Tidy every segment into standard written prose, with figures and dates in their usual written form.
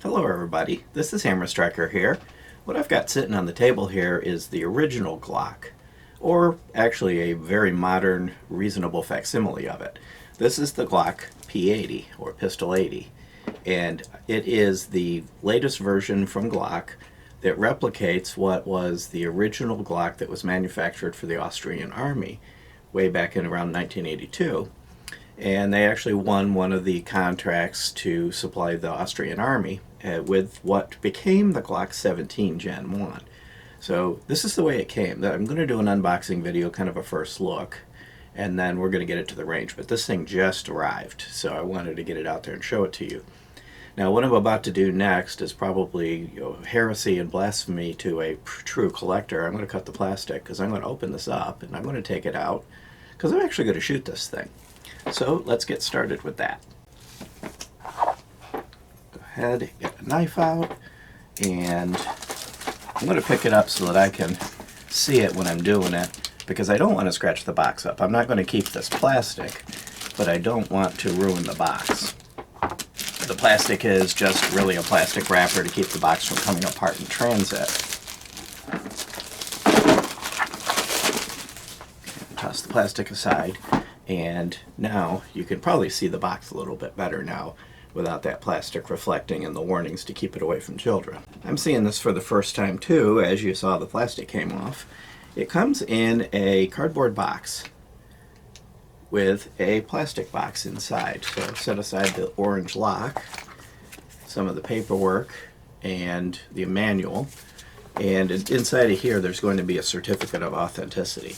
Hello everybody, this is Hammer Striker here. What I've got sitting on the table here is the original Glock, or actually a very modern, reasonable facsimile of it. This is the Glock P80, or Pistole 80, and it is the latest version from Glock that replicates what was the original Glock that was manufactured for the Austrian Army way back in around 1982. And they actually won one of the contracts to supply the Austrian Army with what became the Glock 17 Gen 1. So this is the way it came. I'm going to do an unboxing video, kind of a first look, and then we're going to get it to the range. But this thing just arrived, so I wanted to get it out there and show it to you. Now what I'm about to do next is probably heresy and blasphemy to a true collector. I'm going to cut the plastic because I'm going to open this up and I'm going to take it out because I'm actually going to shoot this thing. So let's get started with that. Go ahead, get the knife out, and I'm going to pick it up so that I can see it when I'm doing it, because I don't want to scratch the box up. I'm not going to keep this plastic, but I don't want to ruin the box. The plastic is just really a plastic wrapper to keep the box from coming apart in transit. Toss the plastic aside. And now you can probably see the box a little bit better now without that plastic reflecting and the warnings to keep it away from children. I'm seeing this for the first time too, as you saw the plastic came off. It comes in a cardboard box with a plastic box inside. So set aside the orange lock, some of the paperwork, and the manual. And inside of here there's going to be a certificate of authenticity.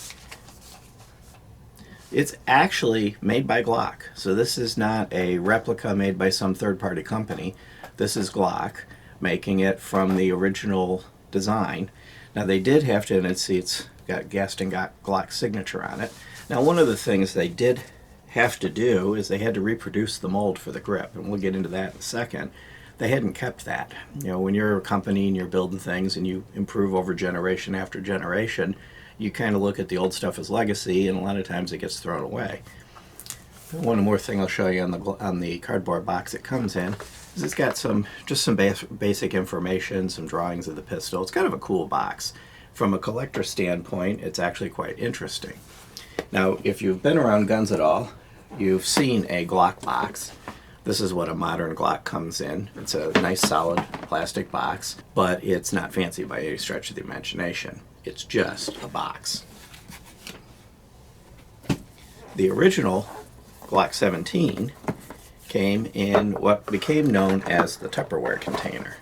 It's actually made by Glock, so this is not a replica made by some third-party company. This is Glock making it from the original design. Now they did have to, and it's got Gaston Glock signature on it. Now one of the things they did have to do is they had to reproduce the mold for the grip, and we'll get into that in a second. They hadn't kept that. You know, when you're a company and you're building things and you improve over generation after generation, you kind of look at the old stuff as legacy, and a lot of times it gets thrown away. One more thing I'll show you on the cardboard box it comes in is it's got just some basic information, some drawings of the pistol. It's kind of a cool box. From a collector standpoint, it's actually quite interesting. Now, if you've been around guns at all, you've seen a Glock box. This is what a modern Glock comes in. It's a nice solid plastic box, but it's not fancy by any stretch of the imagination. It's just a box. The original Glock 17 came in what became known as the Tupperware container,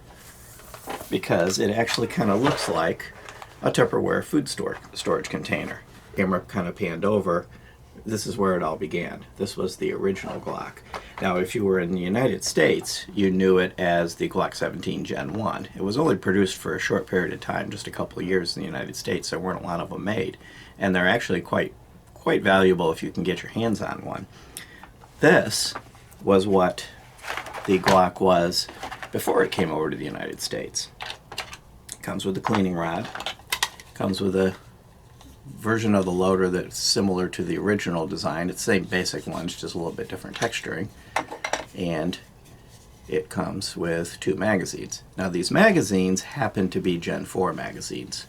because it actually kind of looks like a Tupperware food storage container. Camera kind of panned over. This is where it all began. This was the original Glock. Now, if you were in the United States, you knew it as the Glock 17 Gen 1. It was only produced for a short period of time, just a couple of years in the United States. There weren't a lot of them made, and they're actually quite valuable if you can get your hands on one. This was what the Glock was before it came over to the United States. It comes with a cleaning rod, comes with a version of the loader that's similar to the original design. It's the same basic one, it's just a little bit different texturing. And it comes with 2 magazines. Now these magazines happen to be Gen 4 magazines.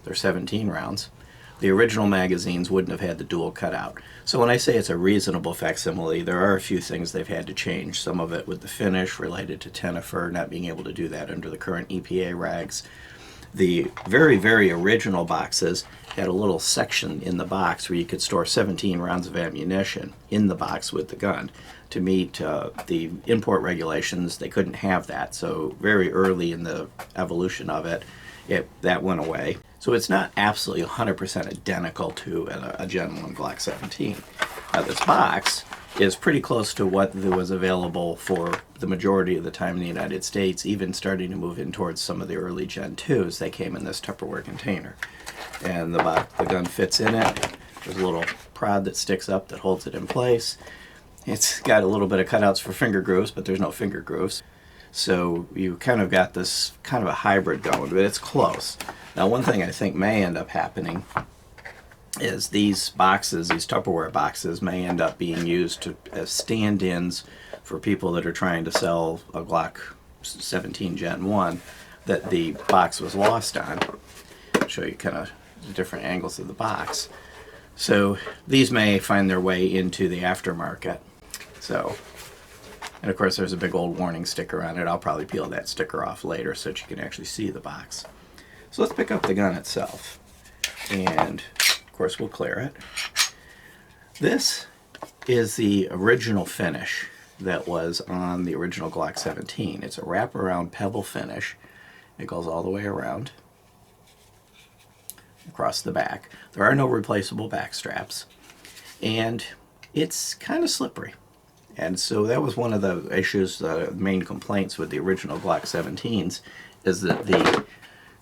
They're 17 rounds. The original magazines wouldn't have had the dual cutout. So when I say it's a reasonable facsimile, there are a few things they've had to change. Some of it with the finish related to Tenifer not being able to do that under the current EPA regs. The very, very original boxes had a little section in the box where you could store 17 rounds of ammunition in the box with the gun. To meet the import regulations, they couldn't have that. So very early in the evolution of it, that went away. So it's not absolutely 100% identical to a Gen 1 Glock 17. Now this box is pretty close to what was available for the majority of the time in the United States, even starting to move in towards some of the early Gen 2s. They came in this Tupperware container. And the gun fits in it. There's a little prod that sticks up that holds it in place. It's got a little bit of cutouts for finger grooves, but there's no finger grooves. So you kind of got this kind of a hybrid going, but it's close. Now one thing I think may end up happening is these boxes, these Tupperware boxes, may end up being used as stand-ins for people that are trying to sell a Glock 17 Gen 1 that the box was lost on. I'll show you kind of the different angles of the box. So these may find their way into the aftermarket. So, and of course there's a big old warning sticker on it. I'll probably peel that sticker off later so that you can actually see the box. So let's pick up the gun itself. And of course we'll clear it. This is the original finish that was on the original Glock 17. It's a wraparound pebble finish. It goes all the way around across the back. There are no replaceable back straps, and it's kind of slippery. And so that was one of the issues, the main complaints with the original Glock 17s, is that the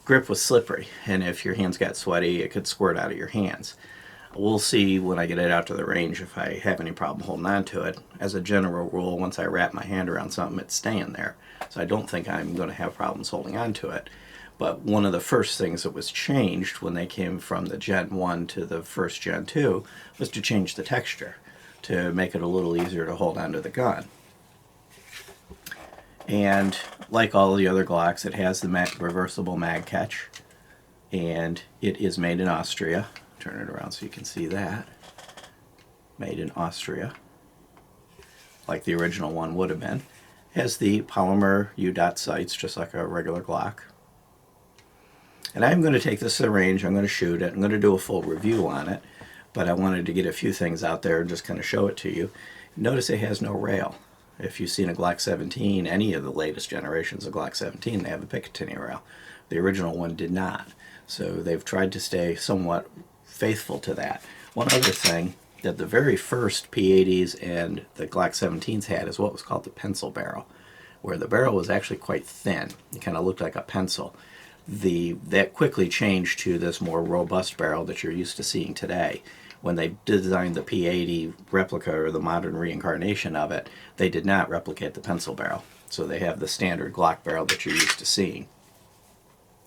grip was slippery, and if your hands got sweaty, it could squirt out of your hands. We'll see when I get it out to the range if I have any problem holding on to it. As a general rule, once I wrap my hand around something, it's staying there. So I don't think I'm going to have problems holding on to it. But one of the first things that was changed when they came from the Gen 1 to the first Gen 2 was to change the texture to make it a little easier to hold onto the gun. And like all the other Glocks, it has the reversible mag catch, and it is made in Austria. Turn it around so you can see that. Made in Austria, like the original one would have been. Has the polymer U-dot sights, just like a regular Glock. And I'm going to take this to the range, I'm going to shoot it, I'm going to do a full review on it, but I wanted to get a few things out there and just kind of show it to you. Notice it has no rail. If you've seen a Glock 17, any of the latest generations of Glock 17, they have a Picatinny rail. The original one did not. So they've tried to stay somewhat faithful to that. One other thing that the very first P80s and the Glock 17s had is what was called the pencil barrel, where the barrel was actually quite thin. It kind of looked like a pencil. That quickly changed to this more robust barrel that you're used to seeing today. When they designed the P80 replica, or the modern reincarnation of it, they did not replicate the pencil barrel. So they have the standard Glock barrel that you're used to seeing.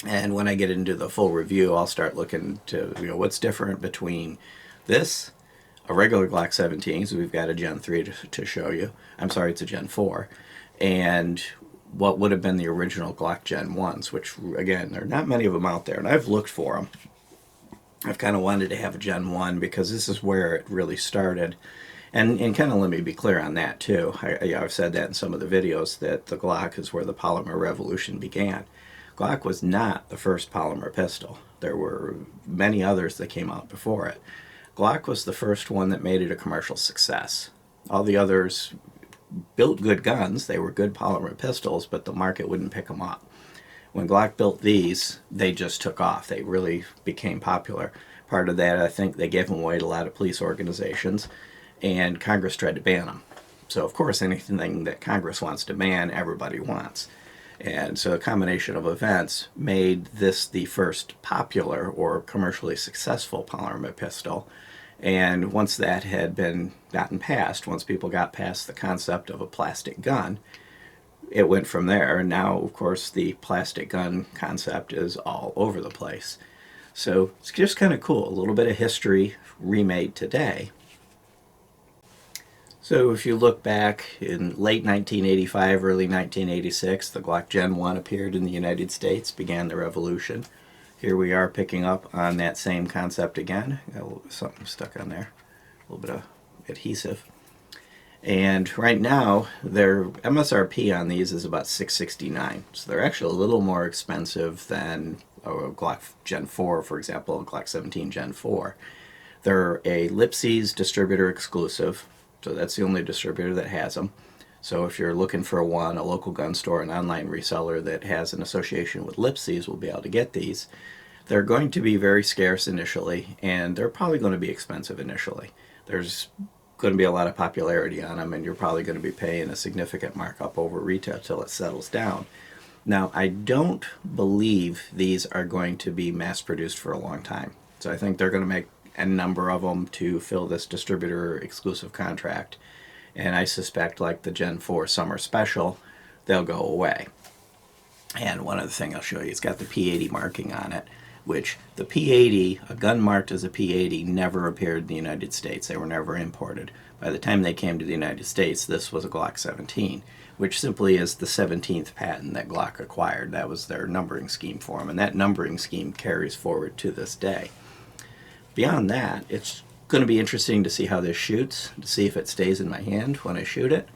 And when I get into the full review, I'll start looking to, what's different between this, a regular Glock 17, so we've got a Gen 3 to show you. I'm sorry, it's a Gen 4. And what would have been the original Glock Gen 1s, which, again, there are not many of them out there, and I've looked for them. I've kind of wanted to have a Gen 1 because this is where it really started. And kind of let me be clear on that, too. I've said that in some of the videos, that the Glock is where the polymer revolution began. Glock was not the first polymer pistol. There were many others that came out before it. Glock was the first one that made it a commercial success. All the others built good guns. They were good polymer pistols, but the market wouldn't pick them up. When Glock built these, they just took off. They really became popular. Part of that, I think, they gave them away to a lot of police organizations, and Congress tried to ban them. So, of course, anything that Congress wants to ban, everybody wants. And so a combination of events made this the first popular or commercially successful polymer pistol. And once that had been gotten past, once people got past the concept of a plastic gun, it went from there. And now, of course, the plastic gun concept is all over the place. So it's just kind of cool. A little bit of history remade today. So if you look back in late 1985, early 1986, the Glock Gen 1 appeared in the United States, began the revolution. Here we are picking up on that same concept again. Got a little bit of something stuck on there, a little bit of adhesive. And right now, their MSRP on these is about $669. So they're actually a little more expensive than a Glock Gen 4, for example, a Glock 17 Gen 4. They're a Lipsy's distributor exclusive. So that's the only distributor that has them. So if you're looking for one, a local gun store, an online reseller that has an association with Lipsy's will be able to get these. They're going to be very scarce initially, and they're probably going to be expensive initially. There's going to be a lot of popularity on them, and you're probably going to be paying a significant markup over retail till it settles down. Now, I don't believe these are going to be mass-produced for a long time. So I think they're going to make a number of them to fill this distributor exclusive contract, and I suspect, like the Gen 4 Summer Special, they'll go away. And one other thing I'll show you, it's got the P80 marking on it. which the P80, a gun marked as a P80, never appeared in the United States. They were never imported. By the time they came to the United States, this was a Glock 17, which simply is the 17th patent that Glock acquired. That was their numbering scheme for them, and that numbering scheme carries forward to this day. Beyond that, it's going to be interesting to see how this shoots, to see if it stays in my hand when I shoot it,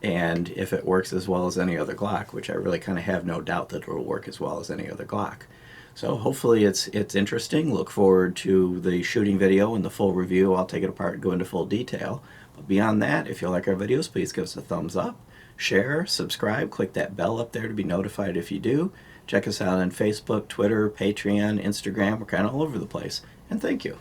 and if it works as well as any other Glock, which I really kind of have no doubt that it will work as well as any other Glock. So hopefully it's interesting. Look forward to the shooting video and the full review. I'll take it apart and go into full detail. But beyond that, if you like our videos, please give us a thumbs up, share, subscribe, click that bell up there to be notified if you do. Check us out on Facebook, Twitter, Patreon, Instagram. We're kind of all over the place. And thank you.